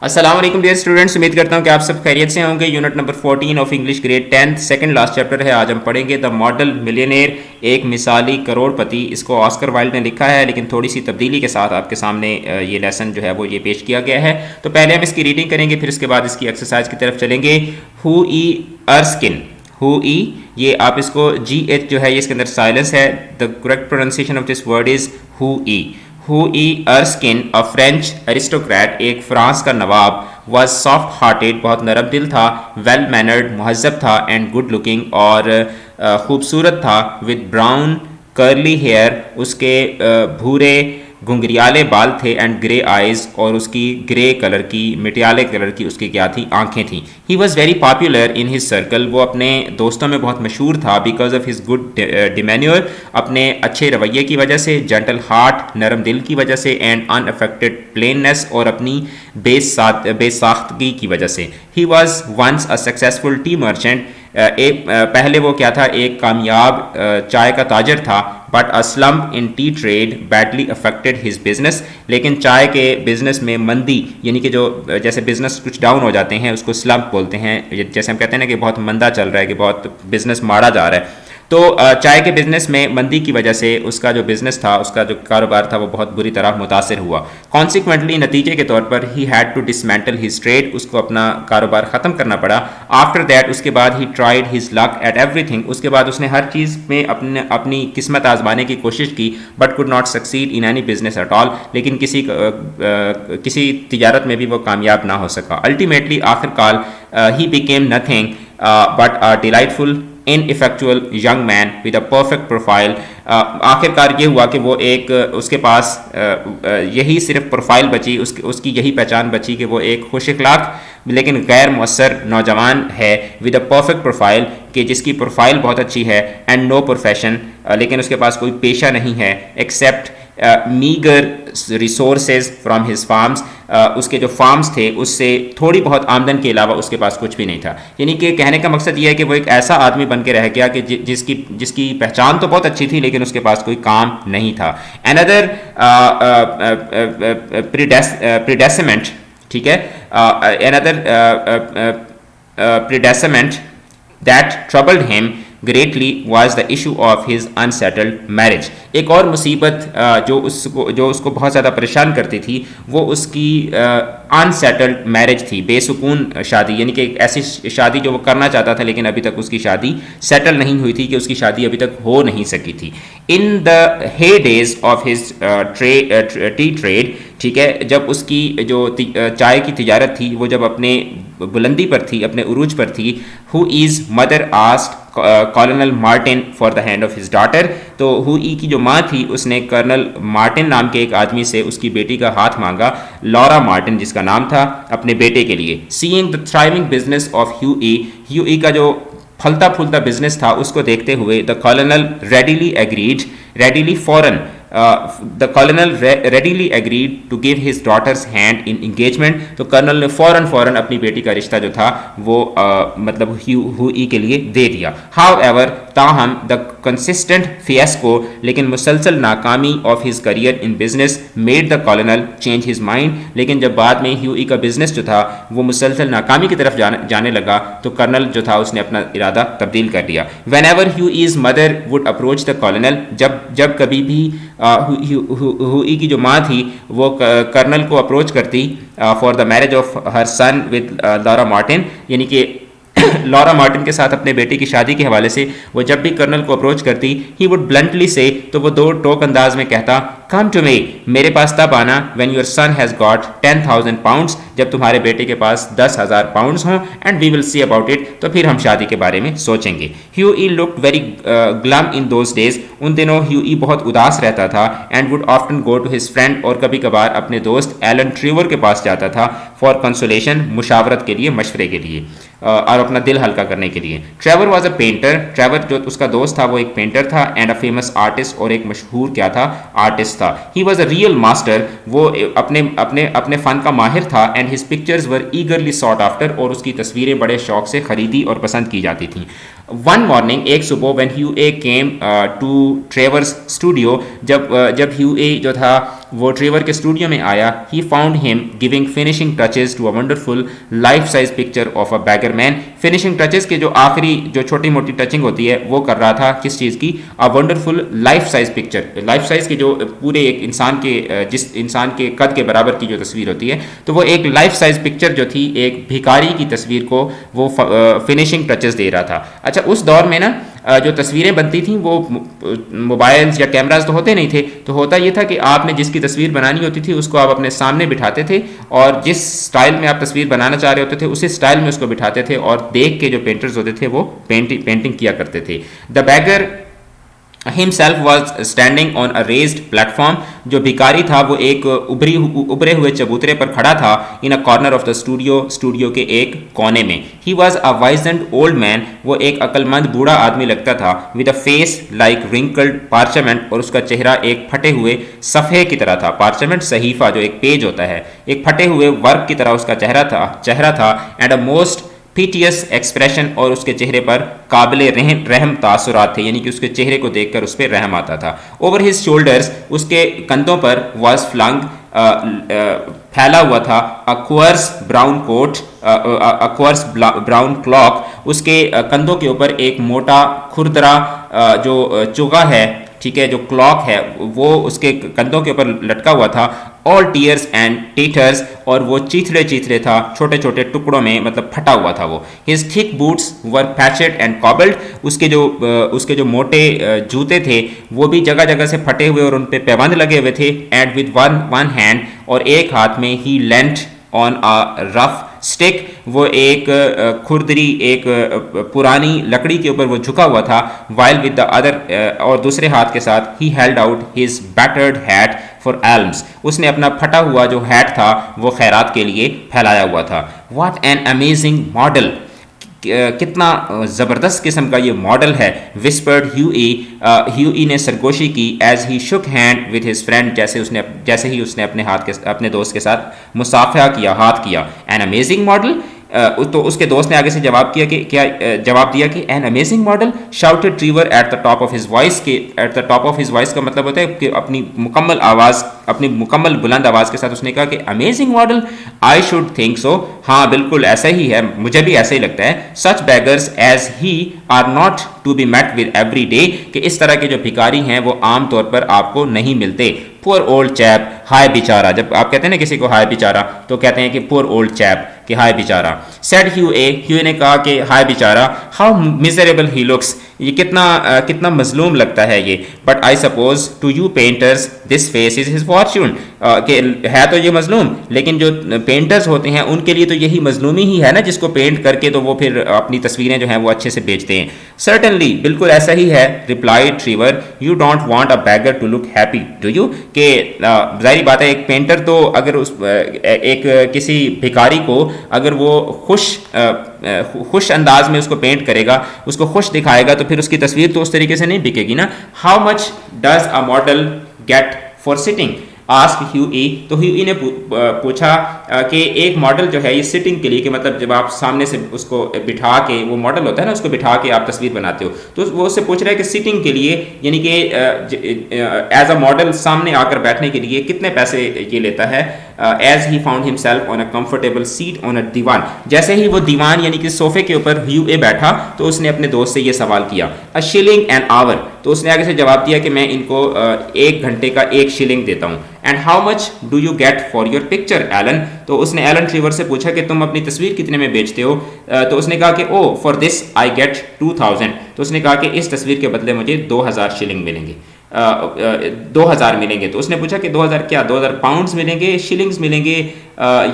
अस्सलाम वालेकुम dear students, उम्मीद करता हूं कि आप सब खैरियत से होंगे। Unit number 14 of English grade 10th second last chapter है। आज हम पढ़ेंगे द मॉडल मिलियनेयर, एक मिसाली करोड़पति। इसको ऑस्कर वाइल्ड ने लिखा है, लेकिन थोड़ी सी तब्दीली के साथ आपके सामने ये लेसन जो है वो ये पेश किया गया है। तो पहले हम इसकी रीडिंग करेंगे, फिर इसके बाद इसकी एक्सरसाइज की तरफ चलेंगे। हु ई अर्स्किन, हु ई, ये आप इसको जी एच जो है ये इसके अंदर साइलेंस है। The correct pronunciation of this word is who E. Who E Erskine, a French aristocrat, एक फ्रांस का नवाब, वॉज सॉफ्ट हार्टेड, बहुत नरम दिल था, वेल मैनर्ड, महजब था, एंड गुड लुकिंग, और खूबसूरत था, विद ब्राउन कर्ली हेयर, उसके भूरे घुंघरियाले बाल थे, एंड ग्रे आइज, और उसकी ग्रे कलर की मटियाले कलर की उसकी क्या थी, आंखें थी। He was very popular in his circle, वो अपने दोस्तों में बहुत मशहूर था, बिकॉज ऑफ हिज गुड डिमेन्योर, अपने अच्छे रवैये की वजह से, जेंटल हार्ट, नरम दिल की वजह से, एंड अनअफेक्टेड प्लेननेस, और अपनी बेसाख्तगी की वजह से। He was once a successful tea merchant, पहले वो क्या था, एक कामयाब चाय का ताजर था, but a slump in T trade badly affected his business, लेकिन चाय के बिजनेस में मंदी, यानी कि जो जैसे बिजनेस कुछ डाउन हो जाते हैं उसको स्लम्प बोलते हैं। जैसे हम कहते हैं ना कि बहुत मंदा चल रहा है, कि बहुत बिजनेस मारा जा रहा है, तो चाय के बिजनेस में मंदी की वजह से उसका जो बिजनेस था, उसका जो कारोबार था, वो बहुत बुरी तरह मुतासिर हुआ। कॉन्सिक्वेंटली, नतीजे के तौर पर, he had to dismantle his trade, उसको अपना कारोबार ख़त्म करना पड़ा। आफ्टर दैट, उसके बाद, he tried his luck at everything, उसके बाद उसने हर चीज़ में अपनी किस्मत आजमाने की कोशिश की, but could not succeed in any business at all, लेकिन किसी तिजारत में भी वो कामयाब ना हो सका। अल्टीमेटली, आखिरकार, he became nothing but a delightful ineffectual young man with a perfect profile. आखिरकार ये हुआ कि वो एक उसके पास यही सिर्फ प्रोफाइल बची, उसकी यही पहचान बची कि वो एक खुश इखलाक लेकिन गैर मुअस्सर नौजवान है, विद अ परफेक्ट प्रोफाइल, कि जिसकी प्रोफाइल बहुत अच्छी है, एंड नो प्रोफेशन, लेकिन उसके पास कोई पेशा नहीं है, except meagre resources from his farms, उसके जो फार्म्स थे उससे थोड़ी बहुत आमदन के अलावा उसके पास कुछ भी नहीं था। यानी कि कहने का मकसद यह है कि वो एक ऐसा आदमी बन के रह गया कि जिसकी पहचान तो बहुत अच्छी थी, लेकिन उसके पास कोई काम नहीं था। अनदर प्रीडेसमेंट, ठीक है, another predicament that troubled him greatly was the issue of his unsettled marriage. एक और मुसीबत जो उसको बहुत ज़्यादा परेशान करती थी, वो उसकी अनसेटल्ड मैरिज थी, बेसुकून शादी, यानी कि एक ऐसी शादी जो वो करना चाहता था, लेकिन अभी तक उसकी शादी सेटल नहीं हुई थी, कि उसकी शादी अभी तक हो नहीं सकी थी। In the heydays of his tea trade, ठीक है, जब उसकी जो चाय की तिजारत थी वो जब अपने बुलंदी पर थी, अपने उरूज पर थी, Hughie's mother asked Colonel Martin for the hand of his daughter, तो हु ई की जो माँ थी उसने कर्नल मार्टिन नाम के एक आदमी से उसकी बेटी का हाथ मांगा, लॉरा मार्टिन जिसका नाम था, अपने बेटे के लिए। Seeing the thriving business of Hughie का जो फलता फूलता बिजनेस था उसको देखते हुए, the colonel readily agreed, readily फॉरन, the colonel readily agreed to give his daughter's hand in engagement, तो कर्नल ने फौरन अपनी बेटी का रिश्ता जो था वो मतलब हु ई के लिए दे दिया। हाउ एवर, ताहम, द कंसिस्टेंट फियस्को, लेकिन मुसलसल नाकामी of his career in business made the colonel change his mind, लेकिन जब बाद में ह्यू ई का बिजनेस जो था वो मुसलसल नाकामी की तरफ जाने लगा, तो कर्नल जो था उसने अपना इरादा तब्दील कर दिया। Whenever Hughie's mother would approach the colonel, जब कभी भी हु ई की जो माँ थी वो कर्नल को अप्रोच करती for the marriage of her sun with Laura Martin, यानी कि लॉरा मार्टिन के साथ अपने बेटे की शादी के हवाले से वो जब भी कर्नल को अप्रोच करती, ही वुड ब्लंटली से, तो वो दो टोक अंदाज में कहता, कम टू मी, मेरे पास तब आना, when your son has got 10,000 pounds, जब तुम्हारे बेटे के पास 10,000 पाउंड्स हों, and we will see about it, तो फिर हम शादी के बारे में सोचेंगे। Hughie looked very glum in those days, उन दिनों ह्यू ई बहुत उदास रहता था, and would often go to his friend, और कभी कभार अपने दोस्त एलन ट्रीवर के पास जाता था, फॉर कंसोलेशन, मुशावरत के लिए, मशवरे के लिए, और अपना दिल हल्का करने के लिए। Trevor was a painter, Trevor जो उसका दोस्त था वो एक पेंटर था, एंड अ फेमस आर्टिस्ट, और एक मशहूर क्या था, आर्टिस्ट था। He was a real master, वो अपने फन का माहिर था, and his pictures were ईगरली sought after, और उसकी तस्वीरें बड़े शौक से खरीदी और पसंद की जाती थीं। वन मॉर्निंग, एक सुबह, when Hughie came to Trevor's studio, जब ह्यू ए जो था वो ट्रेवर के स्टूडियो में आया, he found him giving finishing touches to a wonderful life size picture of a beggar man. Finishing touches के जो आखिरी जो छोटी मोटी टचिंग होती है वो कर रहा था, किस चीज़ की? अ wonderful life size picture, life size के जो पूरे एक इंसान के जिस इंसान के कद के बराबर की जो तस्वीर होती है, तो वो एक लाइफ साइज पिक्चर जो थी, एक भिखारी की तस्वीर को वो फिनिशिंग टचेस दे रहा था। अच्छा, उस दौर में ना जो तस्वीरें बनती थी वो मोबाइल्स या कैमरास तो होते नहीं थे, तो होता ये था कि आपने जिसकी तस्वीर बनानी होती थी उसको आप अपने सामने बिठाते थे और जिस स्टाइल में आप तस्वीर बनाना चाह रहे होते थे उसी स्टाइल में उसको बिठाते थे और देख के जो पेंटर्स होते थे वो पेंटिंग किया करते थे। The bagger himself was standing on a raised platform, जो भिखारी था वो एक उभरे हुए चबूतरे पर खड़ा था, in a corner of the studio के एक कोने में। he was a wizened old man, वो एक अक्लमंद बूढ़ा आदमी लगता था, with a face like wrinkled parchment, और उसका चेहरा एक फटे हुए सफ़े की तरह था। पार्चमेंट सहीफा जो एक पेज होता है, एक फटे हुए वर्क की तरह उसका चेहरा था एंड अ मोस्ट पीटियस एक्सप्रेशन, और उसके चेहरे पर काबिले रहम तासुरात थे, यानी कि उसके चेहरे को देखकर उस पर रहम आता था। ओवर हिज शोल्डर्स, उसके कंधों पर वाज फ्लंग, फैला हुआ था, अक्वर्स ब्राउन कोट, अक्वर्स ब्राउन क्लॉक, उसके कंधों के ऊपर एक मोटा खुरदरा जो चुगा है, ठीक है, जो क्लॉक है वो उसके कंधों के ऊपर लटका हुआ था। ऑल टीयर्स एंड टेटर्स, और वो चीथड़े था, छोटे छोटे टुकड़ों में, मतलब फटा हुआ था वो। His thick boots were patched and cobbled, उसके जो मोटे जूते थे वो भी जगह जगह से फटे हुए और उन पे पैबंद लगे हुए थे। एंड विद वन हैंड, और एक हाथ में, he leant on a rough stick, वो एक खुरदरी, एक पुरानी लकड़ी के ऊपर वो झुका हुआ था। वाइल विद द अदर, और दूसरे हाथ के साथ, he held out his battered hat for elms, उसने अपना फटा हुआ जो हैट था वो खैरात के लिए फैलाया हुआ था। व्हाट एन अमेजिंग मॉडल, कितना ज़बरदस्त किस्म का ये मॉडल है। विस्पर्ड ह्यू ई ने सरगोशी की, as he shook hand with his friend, जैसे ही उसने अपने दोस्त के साथ मुसाफा किया, हाथ किया। एन अमेजिंग मॉडल, तो उसके दोस्त ने आगे से जवाब दिया कि an amazing model, shouted Trevor at the top of his voice, के at the top of his voice का मतलब होता है कि अपनी मुकम्मल बुलंद आवाज़ के साथ उसने कहा कि amazing model, I should think so, हाँ बिल्कुल ऐसा ही है, मुझे भी ऐसा ही लगता है। Such beggars as he are not to be met with every day, कि इस तरह के जो भिखारी हैं वो आम तौर पर आपको नहीं मिलते। पुअर ओल्ड चैप, हाय बेचारा, जब आप कहते हैं ना किसी को हाय बेचारा तो कहते हैं कि पुअर ओल्ड चैप, कि हाय बेचारा। सेड ह्यू ने कहा कि हाय बेचारा, हाउ मिजरेबल ही लुक्स, ये कितना मजलूम लगता है ये। But I suppose to you painters this face is his fortune, कि है तो ये मजलूम, लेकिन जो पेंटर्स होते हैं उनके लिए तो यही मजलूमी ही है ना, जिसको पेंट करके तो वो फिर अपनी तस्वीरें जो हैं वो अच्छे से बेचते हैं। सर्टनली, बिल्कुल ऐसा ही है। Replied Trevor, you don't want a beggar to look happy do you, कि जाहिर बात है एक पेंटर तो अगर एक किसी भिखारी को अगर वो खुश अंदाज में उसको पेंट करेगा, उसको खुश दिखाएगा, तो फिर उसकी तस्वीर तो उस तरीके से नहीं बिकेगी ना। How much does a model get for sitting, asked Hughie, तो ह्यू ई ने पूछा कि एक मॉडल जो है ये सिटिंग के लिए, कि मतलब जब आप सामने से उसको बिठा के, वो मॉडल होता है ना, उसको बिठा के आप तस्वीर बनाते हो, तो वो उससे पूछ रहा है कि सिटिंग के लिए, यानी कि एज अ मॉडल सामने आकर बैठने के लिए कितने पैसे ये लेता है। As he found himself on a comfortable seat on a divan, जैसे ही वो दीवान यानी कि सोफे के ऊपर ह्यू ए बैठा तो उसने अपने दोस्त से ये सवाल किया, अ शिलिंग एन आवर, तो उसने आगे से जवाब दिया कि मैं इनको 1 घंटे का 1 शिलिंग देता हूँ। And how much do you get for your picture Alan, तो उसने एलन ट्रीवर से पूछा कि तुम अपनी तस्वीर कितने में बेचते हो, तो उसने कहा कि oh for this I get 2000, तो उसने कहा कि इस तस्वीर के बदले मुझे 2000 शिलिंग मिलेंगे, 2000 मिलेंगे। तो उसने पूछा कि 2000 क्या, 2000 पाउंड्स मिलेंगे, शिलिंग्स मिलेंगे,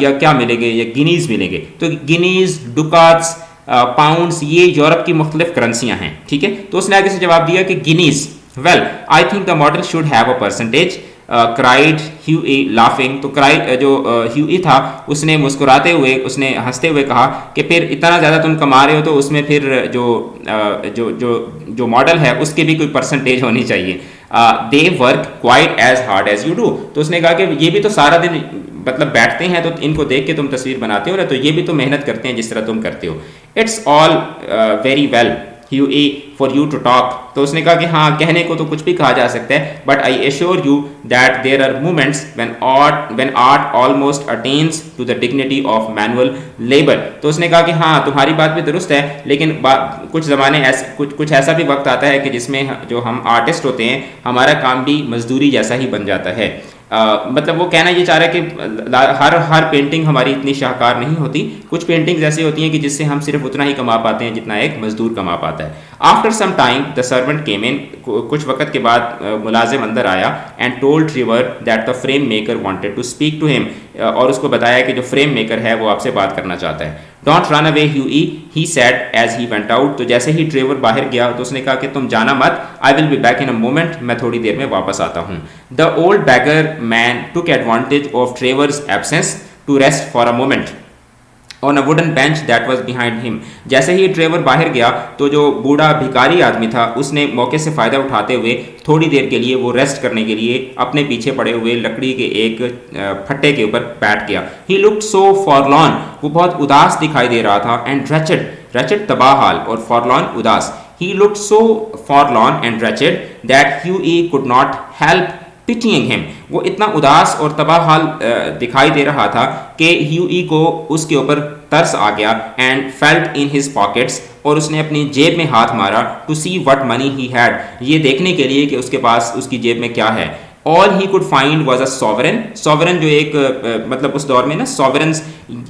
या क्या मिलेंगे, या गिनीज मिलेंगे। तो गिनीज, डुकाट्स, पाउंड्स, ये यूरोप की मुख्तलिफ करेंसियां हैं, ठीक है। तो उसने आगे से जवाब दिया कि guineas. Well I think the model should have a percentage, cried Hughie laughing, तो जो ह्यू ई था उसने मुस्कुराते हुए, उसने हंसते हुए कहा कि फिर इतना ज़्यादा तुम कमा रहे हो तो उसमें फिर जो मॉडल है उसकी भी कोई परसेंटेज होनी चाहिए। They work quite as hard as you do, तो उसने कहा कि ये भी तो सारा दिन मतलब बैठते हैं, तो इनको देख के तुम तस्वीर बनाते हो ना, तो ये भी तो मेहनत करते हैं जिस तरह तुम करते हो। It's all very well Hughie for you to talk. तो उसने कहा कि हाँ, कहने को तो कुछ भी कहा जा सकता है, but I assure you that there are moments when art almost attains to the dignity of manual labour. तो उसने कहा कि हाँ, तुम्हारी बात भी दुरुस्त है, लेकिन कुछ ज़माने ऐसे कुछ ऐसा भी वक्त आता है कि जिसमें जो हम आर्टिस्ट होते हैं, हमारा काम भी मजदूरी जैसा ही बन जाता है। मतलब वो कहना ये चाह रहा है कि हर पेंटिंग हमारी इतनी शाहकार नहीं होती। कुछ पेंटिंग्स ऐसी होती हैं कि जिससे हम सिर्फ उतना ही कमा पाते हैं जितना एक मजदूर कमा पाता है। After some time the servant came in, कुछ वक्त के बाद मुलाजिम अंदर आया, and told Trevor that the frame maker wanted to speak to him, और उसको बताया कि जो फ्रेम मेकर है वो आपसे बात करना चाहता है। Don't run away Hughie, he said as he went out. तो जैसे ही ट्रेवर बाहर गया तो उसने कहा कि तुम जाना मत, I will be back in a moment, मैं थोड़ी देर में वापस आता हूँ। The old beggar man took advantage of Trevor's absence to rest for a moment on a wooden bench that was behind him. जैसे ही ट्रेवर बाहर गया तो जो बूढ़ा भिखारी आदमी था उसने मौके से फ़ायदा उठाते हुए थोड़ी देर के लिए वो रेस्ट करने के लिए अपने पीछे पड़े हुए लकड़ी के एक फट्टे के ऊपर बैठ गया। ही लुक्ड सो फॉरलॉन, वो बहुत उदास दिखाई दे रहा था, एंड रैचेड, रैचेड तबाह हाल और फॉरलॉन उदास। He looked so forlorn and wretched that Hughie could not help pitying him. वो इतना उदास और तबाह हाल दिखाई दे रहा था कि ह्यूई को उसके ऊपर तरस आ गया, and felt in his pockets, और उसने अपनी जेब में हाथ मारा, to see what money he had, ये देखने के लिए कि उसके पास उसकी जेब में क्या है। All he could find was a sovereign. Sovereign जो एक मतलब उस दौर में ना सॉवरन्स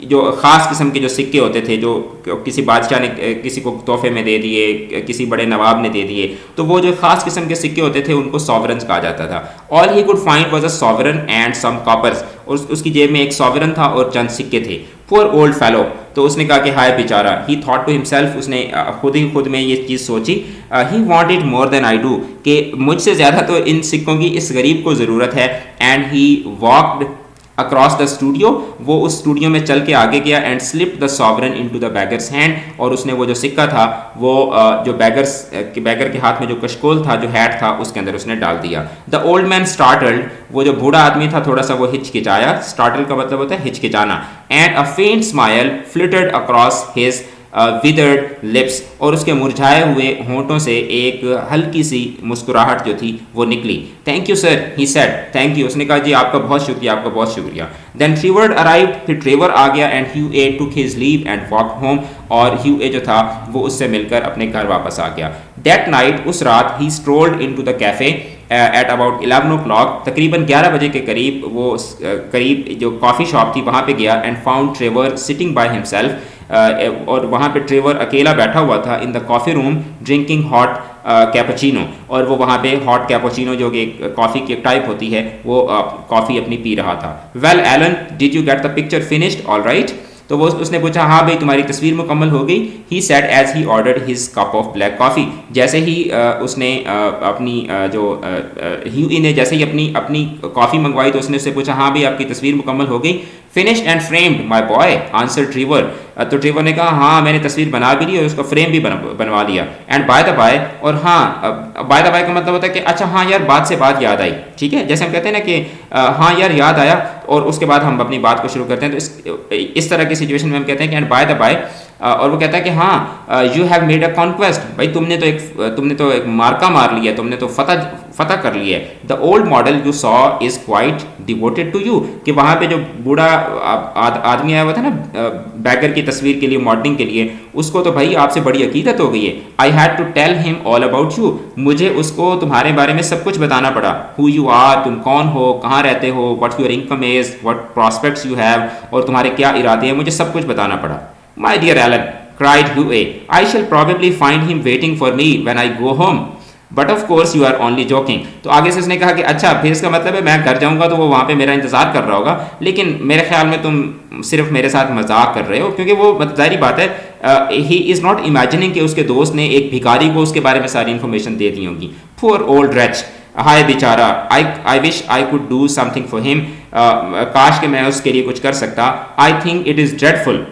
जो ख़ास किस्म के जो सिक्के होते थे, जो किसी बादशाह ने किसी को तोहफे में दे दिए, किसी बड़े नवाब ने दे दिए, तो वो जो ख़ास किस्म के सिक्के होते थे उनको सॉवरन्स कहा जाता था। All he could find was a sovereign and some coppers, और उसकी जेब में एक सॉवरन था और चंद सिक्के थे। पुअर ओल्ड फेलो, तो उसने कहा कि हाय बेचारा। ही थॉट टू हिमसेल्फ, उसने खुद में ये चीज़ सोची, he wanted more than I do, कि मुझसे ज़्यादा तो इन सिक्कों की इस गरीब को ज़रूरत है। And he walked across the studio, वो उस स्टूडियो में चल के आगे गया, and slipped the sovereign into the beggars hand, और उसने वो जो सिक्का था वो जो बैगर के हाथ में जो कशकोल था, जो हैट था, उसके अंदर उसने डाल दिया। द ओल्ड मैन स्टार्टल्ड, वो जो बूढ़ा आदमी था थोड़ा सा वो हिचकिचाया। स्टार्टल का मतलब होता है हिचकिचाना। And a faint smile flittered across his withered lips, और उसके मुरझाए हुए होंठों से एक हल्की सी मुस्कुराहट जो थी वो निकली। Thank you sir, he said. Thank you, उसने कहा जी आपका बहुत शुक्रिया, आपका बहुत शुक्रिया। देन ट्रेवर अराइव्ड, फिर ट्रेवर आ गया, and Hughie took his leave and walk home, और ह्यूए जो था वो उससे मिलकर अपने घर वापस आ गया। दैट नाइट, उस रात, he strolled into the cafe at about 11 o'clock, तकरीबन 11 बजे के करीब वो करीब जो कॉफ़ी शॉप थी वहाँ पे गया, and found Trevor sitting by himself, और वहाँ पे ट्रेवर अकेला बैठा हुआ था in the coffee room drinking hot cappuccino, और वो वहाँ पे हॉट कैपुचिनो जो कि कॉफ़ी की एक टाइप होती है वो कॉफ़ी अपनी पी रहा था। Well Alan, did you get the picture finished all right? तो वो उसने पूछा हाँ भाई तुम्हारी तस्वीर मुकम्मल हो गई। He said as he ordered his cup of black coffee, जैसे ही उसने अपनी ह्यूई ने जैसे ही अपनी कॉफ़ी मंगवाई तो उसने उससे पूछा हाँ भाई आपकी तस्वीर मुकम्मल हो गई। Finished and framed my boy, answer Trevor. तो ट्रेवर ने कहा हाँ मैंने तस्वीर बना भी ली और उसका फ्रेम भी बनवा लिया। एंड बाय द बाय, और हाँ बाय द बाय का मतलब होता है कि अच्छा हाँ यार बात से बात याद आई, ठीक है, जैसे हम कहते हैं ना कि हाँ यार याद आया, और उसके बाद हम अपनी बात को शुरू करते हैं। तो इस तरह की सिचुएशन में हम कहते हैं कि एंड बाय द बाय, और वो कहता है कि हाँ you have made a conquest, भाई तुमने तो एक मार्का मार लिया, तुमने तो फतह कर लिया है। The old model you saw is quite devoted to you, कि वहाँ पे जो बूढ़ा आदमी आया हुआ था ना बैगर की तस्वीर के लिए, मॉडलिंग के लिए, उसको तो भाई आपसे बड़ी अकीदत हो गई है। I had to tell him all about you, मुझे उसको तुम्हारे बारे में सब कुछ बताना पड़ा। हु यू आर, तुम कौन हो, कहाँ रहते हो, what your income is, what prospects you have, और तुम्हारे क्या इरादे हैं, मुझे सब कुछ बताना पड़ा। My dear Alan, cried Huey, I shall probably find him waiting for me when I go home. But of course you are only joking. तो आगे से उसने कहा कि अच्छा फिर इसका मतलब है मैं घर जाऊंगा तो वो वहाँ पे मेरा इंतजार कर रहा होगा, लेकिन मेरे ख्याल में तुम सिर्फ मेरे साथ मजाक कर रहे हो, क्योंकि वो जाहिर बात है ही इज़ नॉट इमेजिनिंग कि उसके दोस्त ने एक भिखारी को उसके बारे में सारी इन्फॉर्मेशन दे दी होगी। Poor old wretch, हाय बेचारा, I wish I could do something for him, काश कि मैं उसके लिए कुछ कर सकता। I think it is dreadful,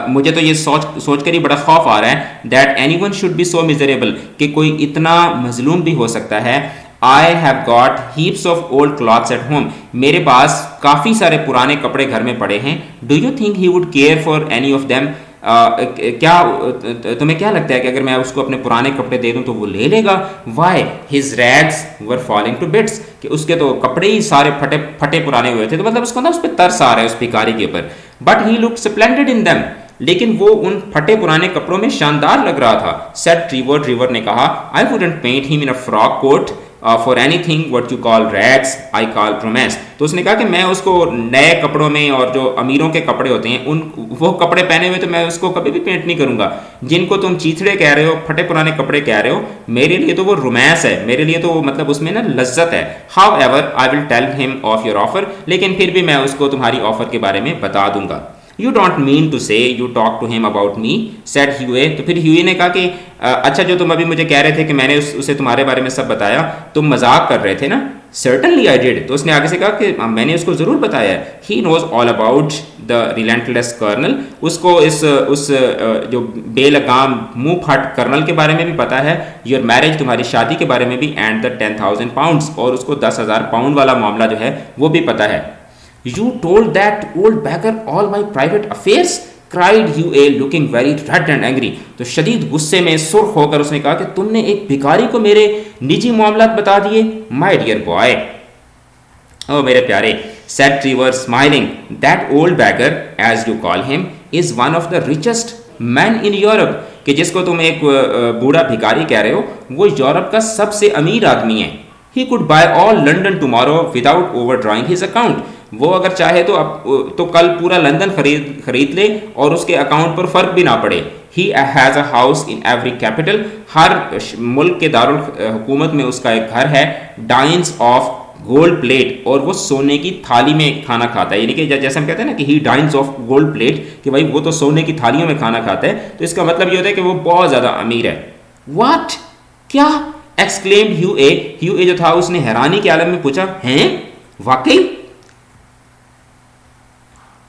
मुझे तो ये सोच कर ही बड़ा खौफ आ रहा है that anyone should be so miserable, कि कोई इतना मजलूम भी हो सकता है। I have got heaps of old clothes at home, मेरे पास काफ़ी सारे पुराने कपड़े घर में पड़े हैं। Do you think he would care for any of them, क्या तुम्हें क्या लगता है कि अगर मैं उसको अपने पुराने कपड़े दे दूं तो वो ले लेगा? Why his rags were falling to bits, कि उसके तो कपड़े ही सारे फटे फटे पुराने हुए थे, तो मतलब उसको ना उस पर तरस आ रहा है उस भिखारी के ऊपर। But he looked splendid in them, लेकिन वो उन फटे पुराने कपड़ों में शानदार लग रहा था। सेड ट्रीवर, ट्रीवर ने कहा, I wouldn't paint him in a frock coat for anything what you call rags I call romance. तो उसने कहा कि मैं उसको नए कपड़ों में, और जो अमीरों के कपड़े होते हैं उन वो कपड़े पहने हुए तो मैं उसको कभी भी पेंट नहीं करूंगा। जिनको तुम चीथड़े कह रहे हो, फटे पुराने कपड़े कह रहे हो, मेरे लिए तो वो रोमांस है, मेरे लिए तो मतलब उसमें ना लज्जत है। However I will tell him of your offer, लेकिन फिर भी मैं उसको तुम्हारी ऑफर के बारे में बता दूंगा। You don't mean to say you talk to him about me, said Huey। तो फिर ह्यूई ने कहा कि अच्छा, जो तुम अभी मुझे कह रहे थे कि मैंने उसे तुम्हारे बारे में सब बताया, तुम मजाक कर रहे थे ना? Certainly I did। तो उसने आगे से कहा कि मैंने उसको ज़रूर बताया है। He knows all about the relentless colonel। उसको उस जो बेलगाम मुंह फट कर्नल के बारे में भी पता है। Your marriage, तुम्हारी शादी के बारे में भी, and the 10,000 pounds, और उसको 10,000 पाउंड वाला मामला जो है वो भी पता है। You told that old beggar all my private affairs, cried Huey, looking very red and angry। तो शदीद गुस्से में सुर्ख होकर उसने कहा कि तुमने एक भिखारी को मेरे निजी मामलात बता दिए। My dear boy, ओ मेरे प्यारे, said Trevor smiling, that old beggar, as you call him, is one of the richest men in Europe। कि जिसको तुम एक बूढ़ा भिखारी कह रहे हो, वो यूरोप का सबसे अमीर आदमी है। He could buy all London tomorrow without overdrawing his account। वो अगर चाहे तो अब तो कल पूरा लंदन खरीद ले और उसके अकाउंट पर फर्क भी ना पड़े। He has a house in every capital। हर मुल्क के दारुल हुकूमत में उसका एक घर है। Dines off गोल्ड प्लेट, और वो सोने की थाली में खाना खाता है। यानी कि जैसे हम कहते हैं ना कि ही डाइन्स ऑफ गोल्ड प्लेट, कि भाई वो तो सोने की थालियों में खाना खाता है, तो इसका मतलब ये होता है कि वो बहुत ज़्यादा अमीर है। What? क्या? एक्सक्लेम्ड ह्यूए। ह्यूए जो था उसने हैरानी के आलम में पूछा, हैं? वाकई?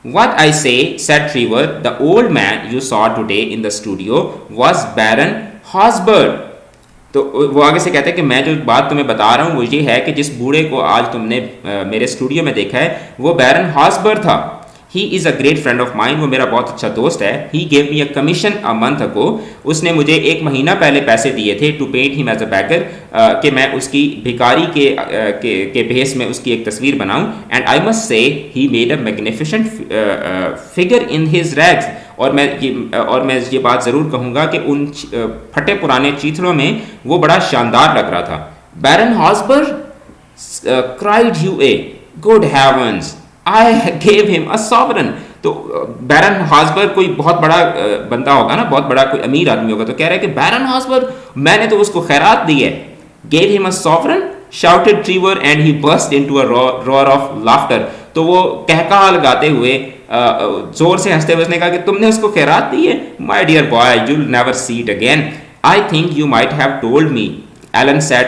What I say, said Trevor, the old man you saw today in the studio was Baron Hosbert। तो वो आगे से कहते हैं कि मैं जो बात तुम्हें बता रहा हूँ वो ये है कि जिस बूढ़े को आज तुमने मेरे स्टूडियो में देखा है वो बैरन हॉसबर्ग था। He is a great friend of mine, वो मेरा बहुत अच्छा दोस्त है। He gave me a commission a month ago, उसने मुझे 1 महीना पहले पैसे दिए थे, to paint him as a beggar, कि मैं उसकी भिखारी के भेस में उसकी एक तस्वीर बनाऊं। And I must say he made a magnificent figure in his rags. और मैं ये बात ज़रूर कहूँगा कि उन फटे पुराने चीथड़ों में वो बड़ा शानदार लग रहा था। Baron Hausberg, cried Hughie, good heavens, I gave him a sovereign. तो बैरन हॉसबर्ग कोई बहुत बड़ा बंदा होगा ना, बहुत बड़ा कोई अमीर आदमी होगा, तो कह रहा है कि बैरन हॉसबर्ग, मैंने तो उसको खैरात दी है। Gave him a sovereign, shouted Trevor, and he burst into a roar of laughter. तो वो कहकहा लगाते हुए जोर से हंसते हुए उसने कहा कि तुमने उसको खैरात दी है। My dear boy, you will never see it again. I think you might have told me, Alan said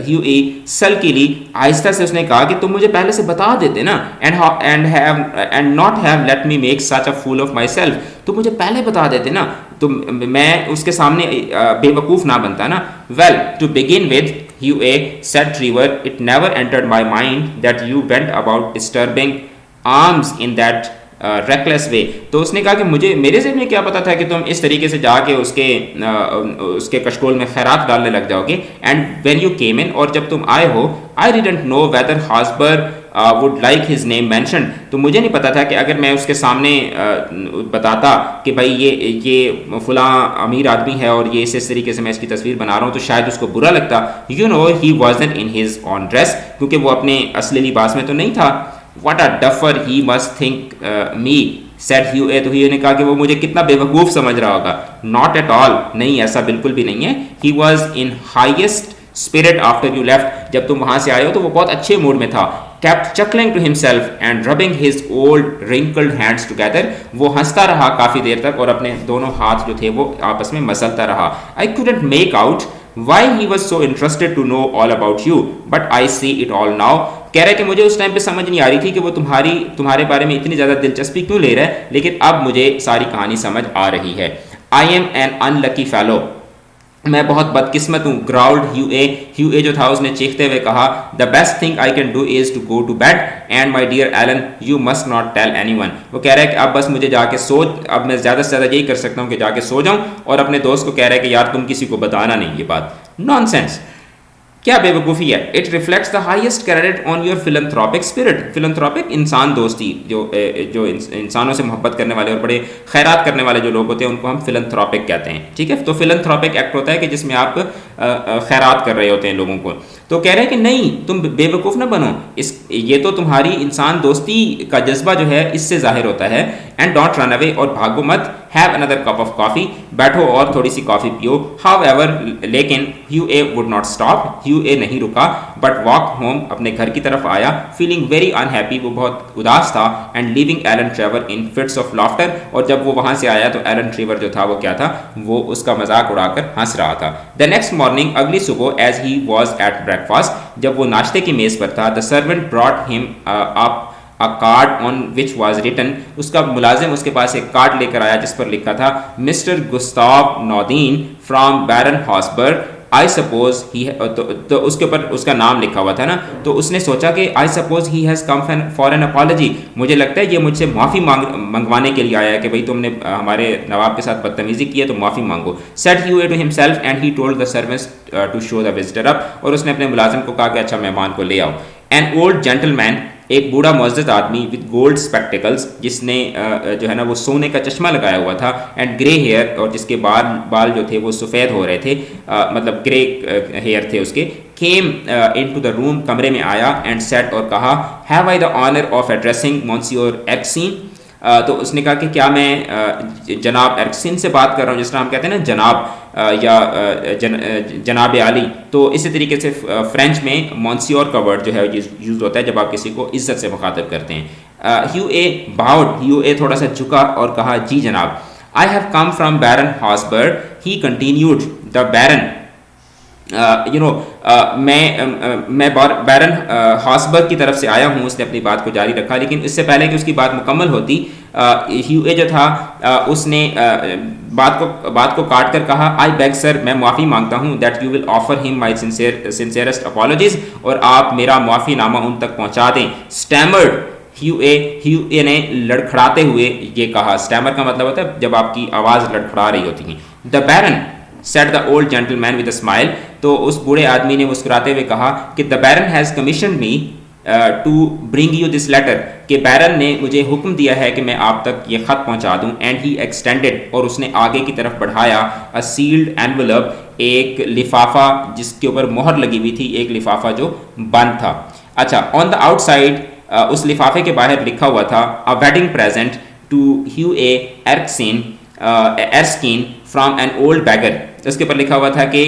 Hughie sulkily. आहिस्ता से उसने कहा कि तुम मुझे पहले से बता देते ना, and not have let me make such a fool of myself. तुम मुझे पहले बता देते ना, तो मैं उसके सामने बेवकूफ़ ना बनता ना। Well, to begin with, Huey, said Trevor, it never entered my mind that you went about disturbing arms in that reckless way। तो उसने कहा कि मेरे ज़हन में क्या पता था कि तुम इस तरीके से जाके उसके कशकोल में खैरात डालने लग जाओगे। And when you came in, और जब तुम आए हो, I didn't know whether Hosbert would like his name mentioned। तो मुझे नहीं पता था कि अगर मैं उसके सामने बताता कि भाई ये फलां अमीर आदमी है और ये इस तरीके से मैं इसकी तस्वीर बना रहा हूँ, तो शायद उसको बुरा लगता। You know, he wasn't in his own dress, क्योंकि वो अपने असली लिबास में तो नहीं था। What a duffer he must think me, said Huey। तो ह्यूए ने कहा कि वो मुझे कितना बेवकूफ़ समझ रहा होगा। Not at all, नहीं, ऐसा बिल्कुल भी नहीं है। He was in highest spirit after you left। जब तुम वहाँ से आए हो तो वो बहुत अच्छे मूड में था। Kept chuckling to himself and rubbing his old wrinkled hands together। वो हंसता रहा काफ़ी देर तक और अपने दोनों हाथ जो थे वो आपस में मसलता रहा। I couldn't make out why he was so interested to know all about you, but I see it all now। कह रहा है कि मुझे उस टाइम पे समझ नहीं आ रही थी कि वो तुम्हारे बारे में इतनी ज़्यादा दिलचस्पी क्यों ले रहा है, लेकिन अब मुझे सारी कहानी समझ आ रही है। I am an unlucky fellow। मैं बहुत बदकिस्मत हूँ। ग्राउल्ड ह्यूए जो था उसने चीखते हुए कहा, the best thing I can do is to go to bed and my dear Alan you must not tell anyone. वो कह रहा है कि अब बस मुझे जाके अब मैं ज़्यादा से ज़्यादा यही कर सकता हूँ कि जाके सो जाऊँ, और अपने दोस्त को कह रहा है कि यार तुम किसी को बताना नहीं ये बात। नॉनसेंस, क्या बेवकूफ़ी है। It reflects the highest credit on your philanthropic spirit. Philanthropic इंसान दोस्ती, जो इंसानों से मोहब्बत करने वाले और बड़े खैरात करने वाले जो लोग होते हैं उनको हम फिलंथ्रॉपिक कहते हैं, ठीक है। तो फिलंथ्रॉपिक एक्ट होता है कि जिसमें आप खैरात कर रहे होते हैं लोगों को। तो कह रहे हैं कि नहीं, तुम बेवकूफ़ ना बनो, ये तो तुम्हारी इंसान दोस्ती का जज्बा जो है इससे जाहिर होता है। एंड डोंट रन अवे, और भागो मत। Have another cup of coffee, बैठो और थोड़ी सी कॉफ़ी पियो। हाउ एवर, लेकिन ह्यूए वुड नॉट स्टॉप, ह्यूए नहीं रुका, बट वॉक होम, अपने घर की तरफ आया। फीलिंग वेरी अनहैप्पी, वो बहुत उदास था। And leaving Alan Trevor in fits of laughter, और जब वो वहाँ से आया तो एलन ट्रेवर जो था वो क्या था, वो उसका मजाक उड़ाकर हंस रहा था। द नेक्स्ट मॉर्निंग, अगली सुबह, as he was at breakfast, जब वो नाश्ते की मेज़ पर था, the servant brought him up a card on which was written, उसका मुलाजिम उसके पास एक कार्ड लेकर आया जिस पर लिखा था, Mr Gustave Naudin from Baron Hausberg, I suppose he, तो उसके ऊपर उसका नाम लिखा हुआ था ना, तो उसने सोचा कि I suppose he has come for an apology, मुझे लगता है ये मुझसे माफ़ी मंगवाने के लिए आया है कि भाई तुमने हमारे नवाब के साथ बदतमीजी की है तो माफ़ी मांगो। Said Hughie to himself and he told the servants to show the visitor up, और उसने अपने मुलाजिम को कहा कि अच्छा मेहमान को ले आओ। एन ओल्ड जेंटलमैन, एक बूढ़ा मुअज़्ज़ज़ आदमी विद गोल्ड स्पेक्टिकल्स, जिसने जो है ना वो सोने का चश्मा लगाया हुआ था, एंड ग्रे हेयर, और जिसके बाल जो थे वो सफ़ेद हो रहे थे, मतलब ग्रे हेयर थे उसके, केम इनटू द रूम, कमरे में आया, एंड सेड, और कहा, have I the honour of addressing monsieur Erskine, तो उसने कहा कि क्या मैं जनाब एरक्सिन से बात कर रहा हूँ, जिस तरह हम कहते हैं ना जनाब या जनाब आली, तो इसी तरीके से फ्रेंच में मॉन्सियोर का वर्ड जो है यूज़ होता है जब आप किसी को इज्जत से मुखातब करते हैं। ह्यूए बाउड, ह्यूए थोड़ा सा झुका और कहा, जी जनाब। I have come from Baron Hausberg, he continued, the Baron, मैं बैरन हॉस्बर्ग की तरफ से आया हूँ, उसने अपनी बात को जारी रखा, लेकिन इससे पहले कि उसकी बात मुकम्मल होती, ह्यूए जो था उसने बात को काट कर कहा, आई बेग सर, मैं माफ़ी मांगता हूँ, that you will offer him my sincerest apologies, और आप मेरा माफ़ीनामा उन तक पहुँचा दें। स्टैमर्ड, ह्यूए ने लड़खड़ाते हुए ये कहा। स्टैमर का मतलब होता है जब आपकी आवाज़ लड़खड़ा रही होती है। The baron said the old gentleman with a smile, तो उस बूढ़े आदमी ने मुस्कुराते हुए कहा कि the baron has commission me to bring you this letter, कि बैरन ने मुझे हुक्म दिया है कि मैं आप तक ये ख़त पहुंचा दूं। एंड ही एक्सटेंडेड, और उसने आगे की तरफ बढ़ाया, अ सील्ड एनवलप, एक लिफाफा जिसके ऊपर मोहर लगी हुई थी, एक लिफाफा जो बंद था। अच्छा, ऑन द आउटसाइड, उस लिफाफे के बाहर लिखा हुआ था, a wedding present to Hughie Erskine from an old beggar, उसके ऊपर लिखा हुआ था कि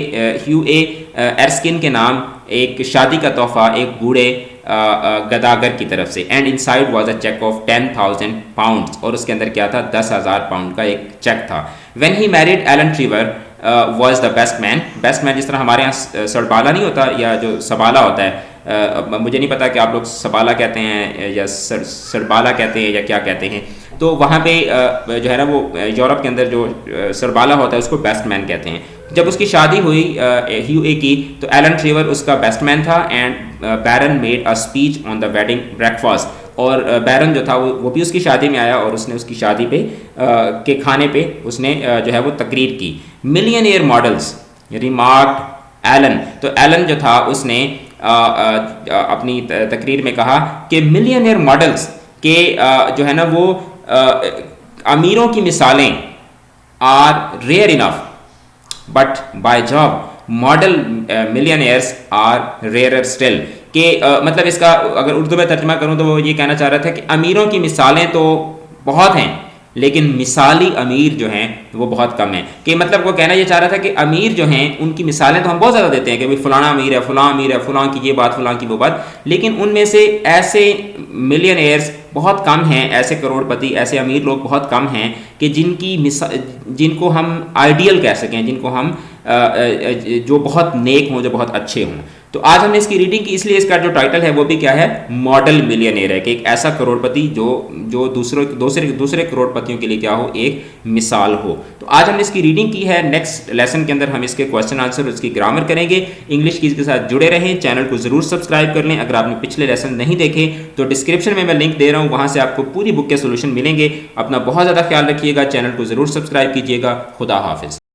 ह्यूए एरस्किन के नाम एक शादी का तोहफा एक बूढ़े गदागर की तरफ से। And inside was a cheque of 10,000 pounds, और उसके अंदर क्या था, 10,000 पाउंड का एक चेक था। When he married Alan Trevor was the best man, जिस तरह हमारे यहाँ सड़बाला नहीं होता या जो सबाला होता है, मुझे नहीं पता कि आप लोग सबाला कहते हैं या सड़बाला कहते हैं या क्या कहते हैं, तो वहाँ पे जो है ना वो यूरोप के अंदर जो सरबाला होता है उसको बेस्ट मैन कहते हैं। जब उसकी शादी हुई ह्यूए की, तो एलन ट्रेवर उसका बेस्ट मैन था। And baron made a speech on the wedding breakfast, और बैरन जो था वो भी उसकी शादी में आया और उसने उसकी शादी पे के खाने पे उसने जो है वो तकरीर की। मिलियनेयर मॉडल्स रिमार्क्ड एलन, तो एलन जो था उसने अपनी तकरीर में कहा कि मिलियनेयर मॉडल्स के जो है ना वो अमीरों की मिसालें are rare enough, but by Jove model millionaires are rare still, के मतलब इसका अगर उर्दू में तर्जमा करूं तो वो ये कहना चाह रहा था कि अमीरों की मिसालें तो बहुत हैं लेकिन मिसाली अमीर जो हैं वो बहुत कम हैं। कि मतलब वो कहना ये चाह रहा था कि अमीर जो हैं उनकी मिसालें तो हम बहुत ज़्यादा देते हैं कि भाई फलाना अमीर है, फलां अमीर है, फलां की ये बात, फलां की वो बात, लेकिन उनमें से ऐसे मिलियनेयर्स बहुत कम हैं, ऐसे करोड़पति, ऐसे अमीर लोग बहुत कम हैं कि जिनको हम आइडियल कह सकें, जिनको हम जो बहुत नेक हों, जो बहुत अच्छे हों। तो आज हमने इसकी रीडिंग की, इसलिए इसका जो टाइटल है वो भी क्या है, मॉडल मिलियनेयर है, कि एक ऐसा करोड़पति जो दूसरे करोड़पतियों के लिए क्या हो, एक मिसाल हो। तो आज हमने इसकी रीडिंग की है। नेक्स्ट लेसन के अंदर हम इसके क्वेश्चन आंसर और इसकी ग्रामर करेंगे। इंग्लिश कीज के साथ जुड़े रहें, चैनल को जरूर सब्सक्राइब कर लें। अगर आपने पिछले लेसन नहीं देखे तो डिस्क्रिप्शन में मैं लिंक दे रहा हूँ, वहां से आपको पूरी बुक के सोल्यूशन मिलेंगे। अपना बहुत ज़्यादा ख्याल रखिएगा, चैनल को जरूर सब्सक्राइब कीजिएगा। खुदा हाफिज।